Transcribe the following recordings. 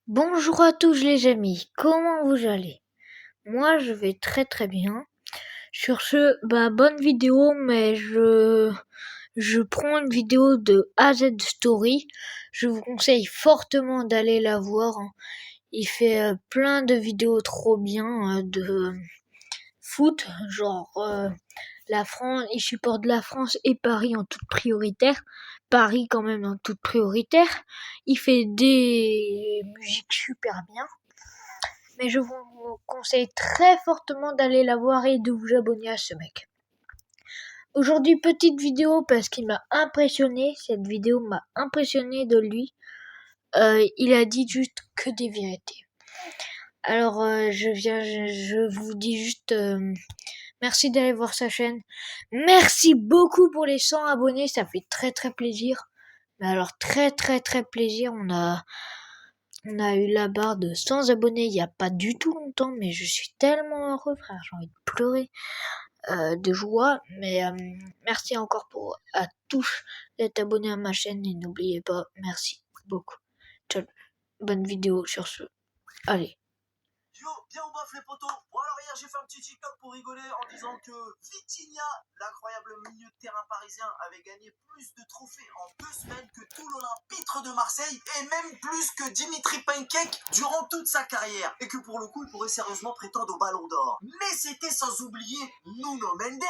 Bonjour à tous les amis, comment vous allez? Moi je vais très très bien. Sur ce, bonne vidéo, mais je prends une vidéo de AZ Story. Je vous conseille fortement d'aller la voir, hein. Il fait plein de vidéos trop bien de foot, la France, il supporte la France et Paris en toute prioritaire. Paris quand même en toute prioritaire. Il fait des musiques super bien. Mais je vous conseille très fortement d'aller la voir et de vous abonner à ce mec. Aujourd'hui, petite vidéo parce qu'il m'a impressionné. Cette vidéo m'a impressionné de lui. Il a dit juste que des vérités. Alors, je vous dis juste merci d'aller voir sa chaîne. Merci beaucoup pour les 100 abonnés, ça fait très très plaisir. Mais alors très très très plaisir, on a eu la barre de 100 abonnés il y a pas du tout longtemps, mais je suis tellement heureux, frère, j'ai envie de pleurer de joie. Mais merci encore à tous d'être abonnés à ma chaîne et n'oubliez pas, merci beaucoup. Ciao, bonne vidéo sur ce. Allez. Yo, bien ou bof les potos. Bon alors hier j'ai fait un petit TikTok pour rigoler en disant que Vitinha, l'incroyable milieu de terrain parisien, avait gagné plus de trophées en 2 semaines que tout l'Olympique de Marseille et même plus que Dimitri Pancake durant toute sa carrière. Et que pour le coup il pourrait sérieusement prétendre au Ballon d'Or. Mais c'était sans oublier Nuno Mendes.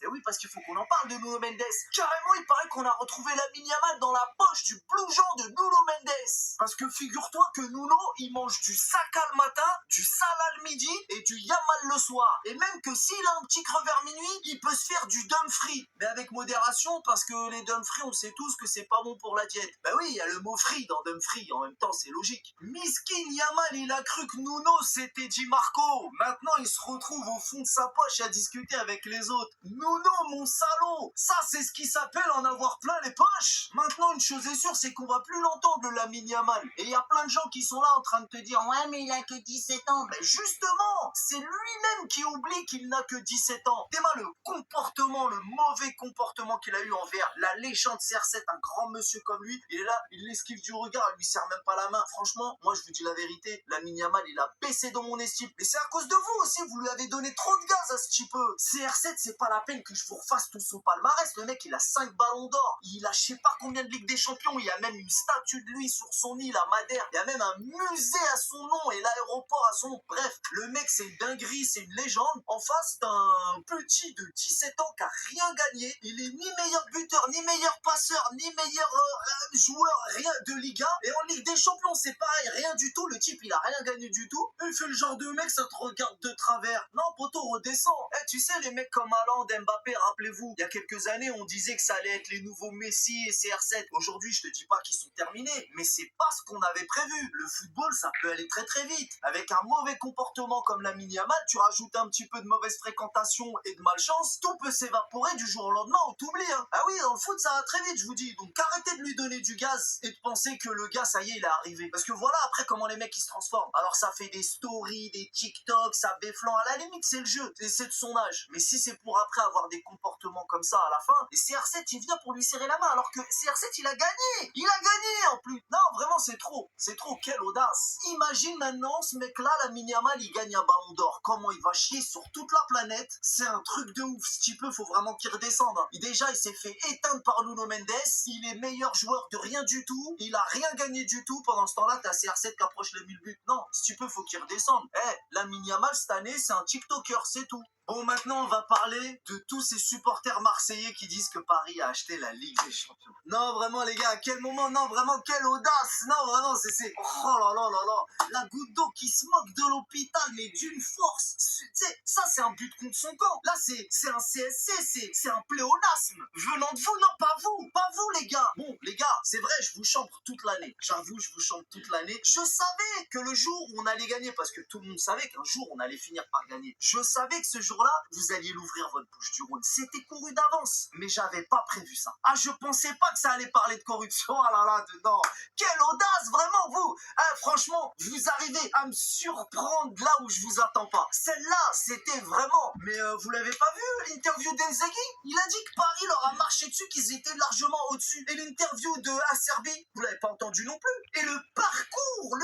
Et oui parce qu'il faut qu'on en parle de Nuno Mendes. Carrément il paraît qu'on a retrouvé la Yamal dans la poche du blouson de Nuno Mendes. Parce que figure-toi que Nuno il mange du Saka le matin, du Salah le midi et du Yamal le soir. Et même que s'il a un petit creux vers minuit, il peut se faire du Dumfries. Mais avec modération, parce que les Dumfries, on sait tous que c'est pas bon pour la diète. Bah oui, il y a le mot free dans Dumfries, en même temps, c'est logique. Miskin Yamal, il a cru que Nuno, c'était Di Marco. Maintenant, il se retrouve au fond de sa poche à discuter avec les autres. Nuno, mon salaud, ça, c'est ce qui s'appelle en avoir plein les poches. Maintenant, une chose est sûre, c'est qu'on va plus l'entendre, le Lamine Yamal. Et il y a plein de gens qui sont là en train de te dire, ouais, mais il a que 17 ans. Mais justement, c'est lui-même qui oublie qu'il n'a que 17 ans. Tellement le comportement, le mauvais comportement qu'il a eu envers la légende CR7, un grand monsieur comme lui, il est là, il l'esquive du regard, il lui serre même pas la main. Franchement, moi je vous dis la vérité, Lamine Yamal, il a baissé dans mon estime. Mais c'est à cause de vous aussi, vous lui avez donné trop de gaz à ce type. CR7, c'est pas la peine que je vous refasse tout son palmarès. Le mec, il a 5 ballons d'or. Il a je sais pas combien de Ligue des Champions. Il y a même une statue de lui sur son île à Madère. Il y a même un musée à son nom et l'aéroport à son nom. Bref, le mec, c'est une dinguerie, c'est une légende. En face d'un petit de 17 ans qui a rien gagné. Il est ni meilleur buteur, ni meilleur passeur, ni meilleur joueur, rien de Liga. Et en Ligue des Champions, c'est pareil, rien du tout. Le type, il a rien gagné du tout. Il fait le genre de mec, ça te regarde de travers. Non, poteau, redescend. Tu sais, les mecs comme Haaland, Mbappé, rappelez-vous, il y a quelques années, on disait que ça allait être les nouveaux Messi et CR7. Aujourd'hui, je te dis pas qu'ils sont terminés, mais c'est pas ce qu'on avait prévu. Le football, ça peut aller très très vite. Avec un mauvais comportement comme Lamine Yamal, tu rajoutes un petit peu de mauvaise fréquentation et de malchance, tout peut s'évaporer du jour au lendemain, on t'oublie. Ah oui, dans le foot, ça va très vite, je vous dis. Donc arrêtez de lui donner du gaz et de penser que le gars, ça y est, il est arrivé. Parce que voilà, après, comment les mecs, ils se transforment. Alors ça fait des stories, des TikTok, ça béflant. À la limite, c'est le jeu, c'est de son âge. Mais si c'est pour après avoir des comportements comme ça à la fin, et CR7, il vient pour lui serrer la main, alors que CR7, il a gagné. Il a gagné en plus. Non, vraiment, c'est trop. C'est trop, quelle audace. Imagine maintenant, ce mec-là, Lamine Yamal, il gagne un ballon d'or. Comment il va chier sur toute la planète. C'est un truc de ouf. Ce type, faut vraiment qu'il redescende. Déjà, il s'est fait éteindre par Nuno Mendes. Il est meilleur joueur de rien du tout. Il a rien gagné du tout. Pendant ce temps-là, t'as CR7 qui approche les 1000 buts. Non, ce type, faut qu'il redescende. Lamine Yamal, cette année, c'est un TikToker, c'est tout. Bon, maintenant, on va parler de tous ces supporters marseillais qui disent que Paris a acheté la Ligue des Champions. Non, vraiment, les gars, à quel moment? Non, vraiment, quelle audace. Non, vraiment, c'est... Oh là là là là. La goutte d'eau qui se moque de l'hôpital, mais d'une force. Tu sais, ça, c'est un but contre son camp. Là, c'est un CSC, c'est un pléonasme. Venant de vous, non, pas vous. Pas vous, les gars. Bon, les gars, c'est vrai, je vous chambre toute l'année. J'avoue, je vous chambre toute l'année. Je savais que le jour où on allait gagner, parce que tout le monde savait qu'un jour, on allait finir par gagner. Je savais que ce jour-là, vous alliez l'ouvrir votre bouche du Rhône. C'était couru d'avance, mais j'avais pas prévu ça. Ah, je pensais pas que ça allait parler de corruption. Ah là là, dedans. Quelle audace, vraiment, vous. Franchement, vous arrivez à me surprendre là où je vous attends pas. Celle-là, c'était vraiment... Mais vous l'avez pas vu, l'interview d'Inzaghi? Il a dit que Paris leur a marché dessus, qu'ils étaient largement au-dessus. Et l'interview de Acerbi, vous l'avez pas entendu non plus. Et le parcours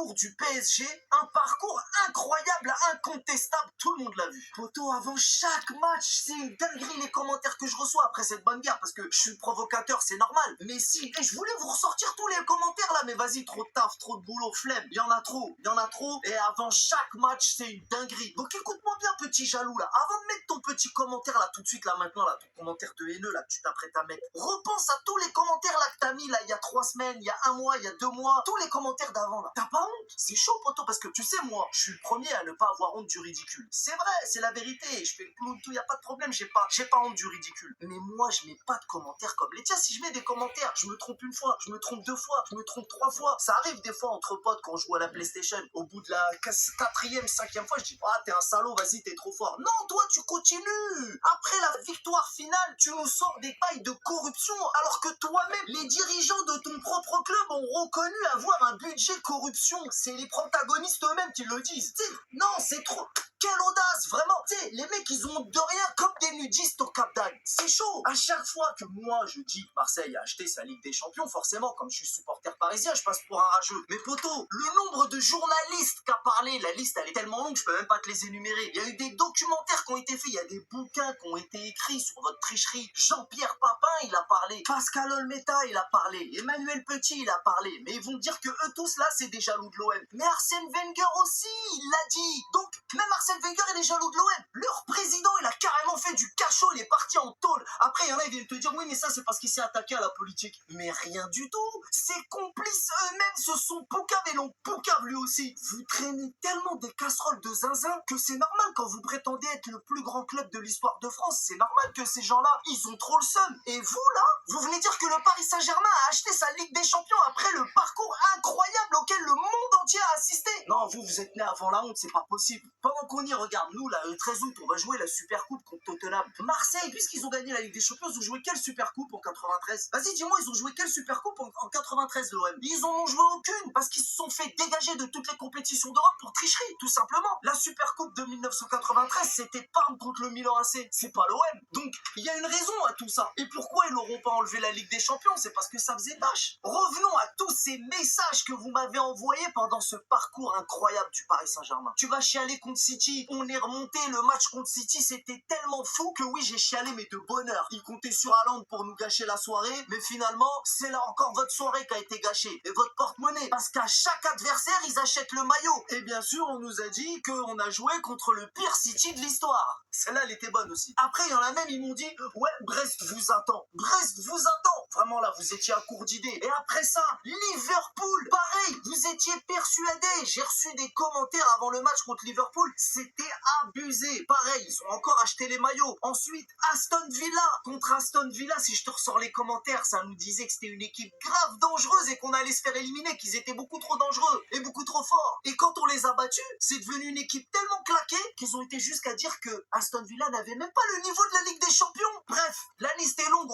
parcours du PSG, un parcours incroyable, incontestable, tout le monde l'a vu. Poto, avant chaque match, c'est une dinguerie les commentaires que je reçois après cette bonne guerre, parce que je suis provocateur, c'est normal. Mais si, et je voulais vous ressortir tous les commentaires là, mais vas-y, trop de taf, trop de boulot, flemme, il y en a trop, et avant chaque match, c'est une dinguerie. Donc écoute-moi bien, petit jaloux là, avant de mettre ton petit commentaire là, tout de suite là, maintenant là, ton commentaire de haineux là, que tu t'apprêtes à mettre, repense à tous les commentaires là que t'as mis là, il y a 3 semaines, il y a 1 mois, il y a 2 mois, tous les commentaires d'avant là. T'as pas honte? C'est chaud, poto, parce que tu sais, moi, je suis le premier à ne pas avoir honte du ridicule. C'est vrai, c'est la vérité, je fais le clown, tout, y a pas de problème, j'ai pas honte du ridicule. Mais moi, je mets pas de commentaires comme les tiens. Si je mets des commentaires, je me trompe 1 fois, je me trompe 2 fois, je me trompe 3 fois. Ça arrive des fois entre potes quand on joue à la PlayStation. Au bout de la 4e, 5e fois, je dis, ah, t'es un salaud, vas-y, t'es trop fort. Non, toi, tu continues. Après la victoire finale, tu nous sors des pailles de corruption, alors que toi-même, les dirigeants de ton propre club ont reconnu avoir un budget corruption. C'est les protagonistes eux-mêmes qui le disent. T'sais, non, c'est trop... Quelle audace, vraiment. Tu sais, les mecs, ils ont de rien comme des nudistes au Cap d'Agde. C'est chaud. À chaque fois que moi, je dis que Marseille a acheté sa Ligue des Champions, forcément, comme je suis supporter parisien, je passe pour un rageux. Mais poto, le nombre de journalistes qu'a parlé, la liste, elle est tellement longue, je peux même pas te les énumérer. Il y a eu des documentaires qui ont été faits, il y a des bouquins qui ont été écrits sur votre tricherie. Jean-Pierre Papin, il a parlé. Pascal Olmeta, il a parlé. Emmanuel Petit, il a parlé. Mais ils vont dire que eux tous, là, c'est des jaloux de l'OM. Mais Arsène Wenger aussi, il l'a dit. Donc, même Arsène Wenger, il est jaloux de l'OM. Leur président, il a carrément fait du cachot, il est parti en tôle. Après, il y en a, ils viennent te dire, oui, mais ça, c'est parce qu'il s'est attaqué à la politique. Mais rien du tout. Ses complices eux-mêmes se sont poucaves et l'ont poucave lui aussi. Vous traînez tellement des casseroles de zinzin que c'est normal quand vous prétendez être le plus grand club de l'histoire de France. C'est normal que ces gens-là, ils ont trop le seum. Et vous, là, vous venez dire que le Paris Saint-Germain a acheté sa Ligue des Champions après le parcours incroyable auquel le monde entier a assisté. Non, vous êtes né avant la honte, c'est pas possible. Pendant qu'on y regarde, nous, là, le 13 août, on va jouer la Super Coupe contre Tottenham. Marseille, puisqu'ils ont gagné la Ligue des Champions, ils ont joué quelle Super Coupe en 93? Vas-y, dis-moi, ils ont joué quelle Super Coupe en 93, l'OM? Ils en ont joué aucune, parce qu'ils se sont fait dégager de toutes les compétitions d'Europe pour tricherie, tout simplement. La Super Coupe de 1993, c'était Parme contre le Milan AC. C'est pas l'OM. Donc, il y a une raison à tout ça. Et pourquoi ils n'auront pas enlevé la Ligue des Champions? C'est parce que ça faisait tâche. Revenons à tous ces messages que vous m'avez envoyés pendant ce parcours incroyable du Paris Saint-Germain. Tu vas chialer contre City. On est remonté, le match contre City, c'était tellement fou que oui, j'ai chialé, mais de bonheur. Ils comptaient sur Haaland pour nous gâcher la soirée, mais finalement, c'est là encore votre soirée qui a été gâchée. Et votre porte-monnaie. Parce qu'à chaque adversaire, ils achètent le maillot. Et bien sûr, on nous a dit qu'on a joué contre le pire City de l'histoire. Celle-là, elle était bonne aussi. Après, il y en a même, ils m'ont dit, ouais, Brest vous attend. Brest vous attend. Vraiment, là, vous étiez à court d'idées. Et après ça, Liverpool. Pareil, vous étiez persuadés. J'ai reçu des commentaires avant le match contre Liverpool. C'était abusé. Pareil, ils ont encore acheté les maillots. Ensuite, Aston Villa. Contre Aston Villa, si je te ressors les commentaires, ça nous disait que c'était une équipe grave dangereuse et qu'on allait se faire éliminer, qu'ils étaient beaucoup trop dangereux et beaucoup trop forts. Et quand on les a battus, c'est devenu une équipe tellement claquée qu'ils ont été jusqu'à dire que Aston Villa n'avait même pas le niveau de la Ligue des Champions. Bref, la liste est longue.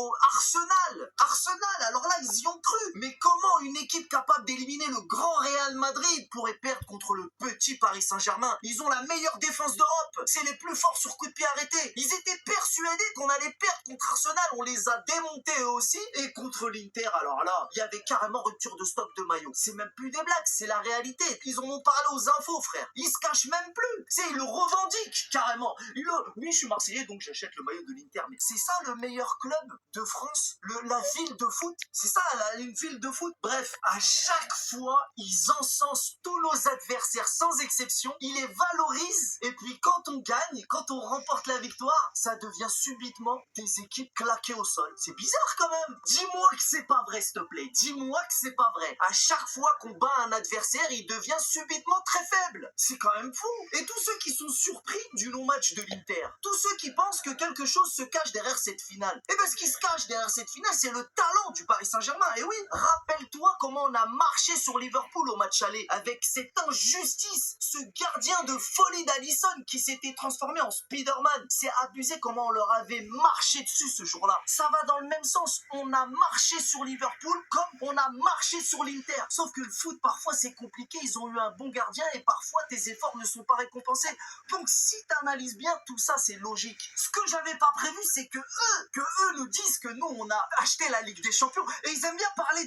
Arsenal, alors là, ils y ont cru. Mais comment une équipe capable d'éliminer le grand Real Madrid pourrait perdre contre le petit Paris Saint-Germain? Ils ont la meilleure défense d'Europe. C'est les plus forts sur coup de pied arrêté. Ils étaient persuadés qu'on allait perdre contre Arsenal. On les a démontés eux aussi. Et contre l'Inter, alors là, il y avait carrément rupture de stock de maillots. C'est même plus des blagues, c'est la réalité. Ils en ont parlé aux infos, frère. Ils se cachent même plus. C'est, ils le revendiquent carrément. Oui, je suis Marseillais, donc j'achète le maillot de l'Inter. Mais c'est ça le meilleur club de France, la ville de foot. C'est ça, une ville de foot. Bref, à chaque fois, ils encensent tous nos adversaires sans exception. Ils les valorisent. Et puis quand on gagne, quand on remporte la victoire, ça devient subitement des équipes claquées au sol. C'est bizarre quand même. Dis-moi que c'est pas vrai, s'il te plaît. Dis-moi que c'est pas vrai. À chaque fois qu'on bat un adversaire, il devient subitement très faible. C'est quand même fou. Et tous ceux qui sont surpris du non-match de l'Inter, tous ceux qui pensent que quelque chose se cache derrière cette finale, et bien ce qui se cache derrière cette finale, c'est le talent du Paris Saint-Germain. Et oui, rappelle-toi comment on a marché sur Liverpool au match aller avec cette justice ce gardien de folie d'Allison qui s'était transformé en Spider-Man. C'est abusé comment on leur avait marché dessus ce jour-là. Ça va dans le même sens. On a marché sur Liverpool comme on a marché sur l'Inter. Sauf que le foot, parfois, c'est compliqué. Ils ont eu un bon gardien et parfois, tes efforts ne sont pas récompensés. Donc, si tu analyses bien, tout ça, c'est logique. Ce que j'avais pas prévu, c'est que eux nous disent que nous, on a acheté la Ligue des Champions. Et ils aiment bien parler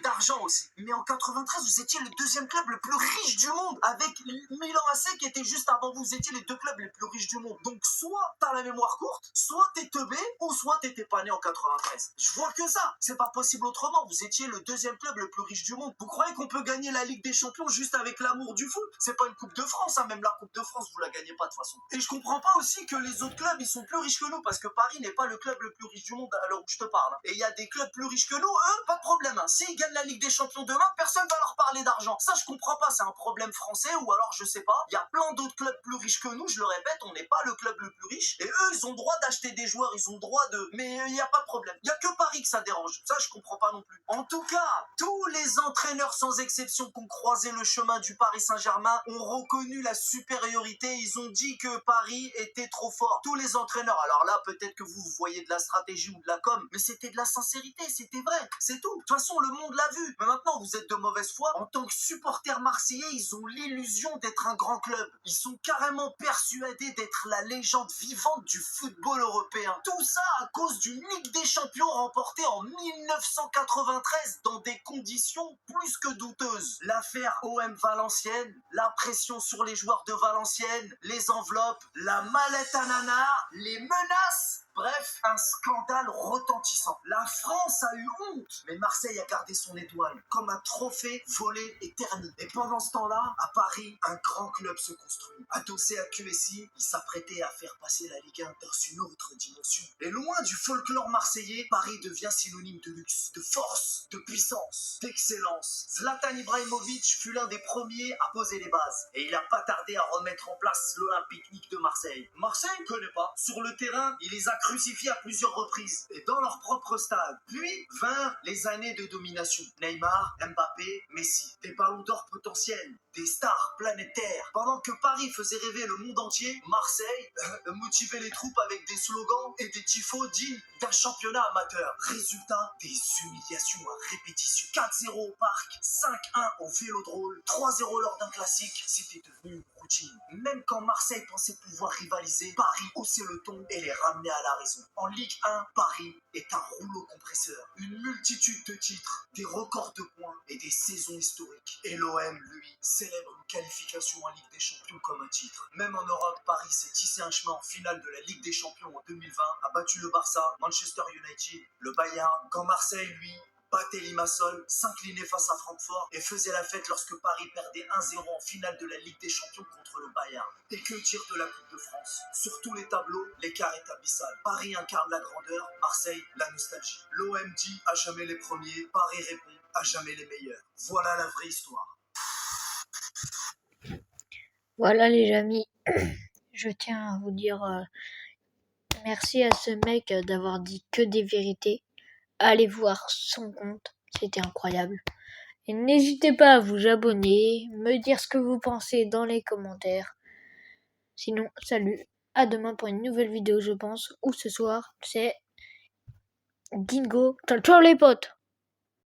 d'argent aussi. Mais en 93, vous étiez le deuxième club le plus riche du monde. Avec Milan AC qui était juste avant vous. Vous étiez les deux clubs les plus riches du monde. Donc, soit t'as la mémoire courte, soit t'es teubé, ou soit t'étais pas né en 93. Je vois que ça. C'est pas possible autrement. Vous étiez le deuxième club le plus riche du monde. Vous croyez qu'on peut gagner la Ligue des Champions juste avec l'amour du foot? C'est pas une Coupe de France, hein. Même la Coupe de France, vous la gagnez pas de toute façon. Et je comprends pas aussi que les autres clubs, ils sont plus riches que nous, parce que Paris n'est pas le club le plus riche du monde à l'heure où je te parle. Et il y a des clubs plus riches que nous, eux, pas de problème. Hein. S'ils gagnent la Ligue des Champions demain, personne va leur parler d'argent. Ça, je comprends pas. C'est un problème français, ou alors je sais pas. Il y a plein d'autres clubs plus riches que nous, je le répète, on n'est pas le club le plus riche. Et eux, ils ont le droit d'acheter des joueurs, ils ont le droit de... Mais il n'y a pas de problème. Il y a que Paris que ça dérange. Ça, je comprends pas non plus. En tout cas, tous les entraîneurs sans exception qui ont croisé le chemin du Paris Saint-Germain ont reconnu la supériorité. Ils ont dit que Paris était trop fort. Tous les entraîneurs. Alors là, peut-être que vous voyez de la stratégie ou de la com, mais c'était de la sincérité, c'était vrai. C'est tout. De toute façon, le monde l'a vu. Mais maintenant, vous êtes de mauvaise foi. En tant que supporters marseillais, ils ont l'illusion d'être un grand club. Ils sont carrément persuadés d'être la légende vivante du football européen. Tout ça à cause d'une Ligue des Champions remportée en 1993 dans des conditions plus que douteuses. L'affaire OM Valenciennes, la pression sur les joueurs de Valenciennes, les enveloppes, la mallette à nana, les menaces. Bref, un scandale retentissant. La France a eu honte, mais Marseille a gardé son étoile, comme un trophée volé et terni. Et pendant ce temps-là, à Paris, un grand club se construit. Adossé à QSI, il s'apprêtait à faire passer la Ligue 1 dans une autre dimension. Et loin du folklore marseillais, Paris devient synonyme de luxe, de force, de puissance, d'excellence. Zlatan Ibrahimovic fut l'un des premiers à poser les bases. Et il n'a pas tardé à remettre en place l'Olympique de Marseille. Marseille ne connaît pas. Sur le terrain, il les a crucifiés à plusieurs reprises et dans leur propre stade. Puis vinrent les années de domination. Neymar, Mbappé, Messi. Des ballons d'or potentiels, des stars planétaires. Pendant que Paris faisait rêver le monde entier, Marseille motivait les troupes avec des slogans et des tifos dignes d'un championnat amateur. Résultat, des humiliations à répétition. 4-0 au parc, 5-1 au Vélodrome, 3-0 lors d'un classique. C'était devenu une routine. Même quand Marseille pensait pouvoir rivaliser, Paris haussait le ton et les ramenait à la raison. En Ligue 1, Paris est un rouleau compresseur. Une multitude de titres, des records de points et des saisons historiques. Et l'OM, lui, célèbre une qualification en Ligue des Champions comme un titre. Même en Europe, Paris s'est tissé un chemin en finale de la Ligue des Champions en 2020, a battu le Barça, Manchester United, le Bayern. Quand Marseille, lui, battait Limassol, s'inclinait face à Francfort et faisait la fête lorsque Paris perdait 1-0 en finale de la Ligue des Champions contre le Bayern. Et que dire de la Coupe de France? Sur tous les tableaux, l'écart est abyssal. Paris incarne la grandeur, Marseille la nostalgie. L'OM dit à jamais les premiers, Paris répond à jamais les meilleurs. Voilà la vraie histoire. Voilà les amis, je tiens à vous dire merci à ce mec d'avoir dit que des vérités. Allez voir son compte, c'était incroyable. Et n'hésitez pas à vous abonner, me dire ce que vous pensez dans les commentaires. Sinon, salut, à demain pour une nouvelle vidéo je pense, ou ce soir, c'est Dingo. Ciao ciao les potes!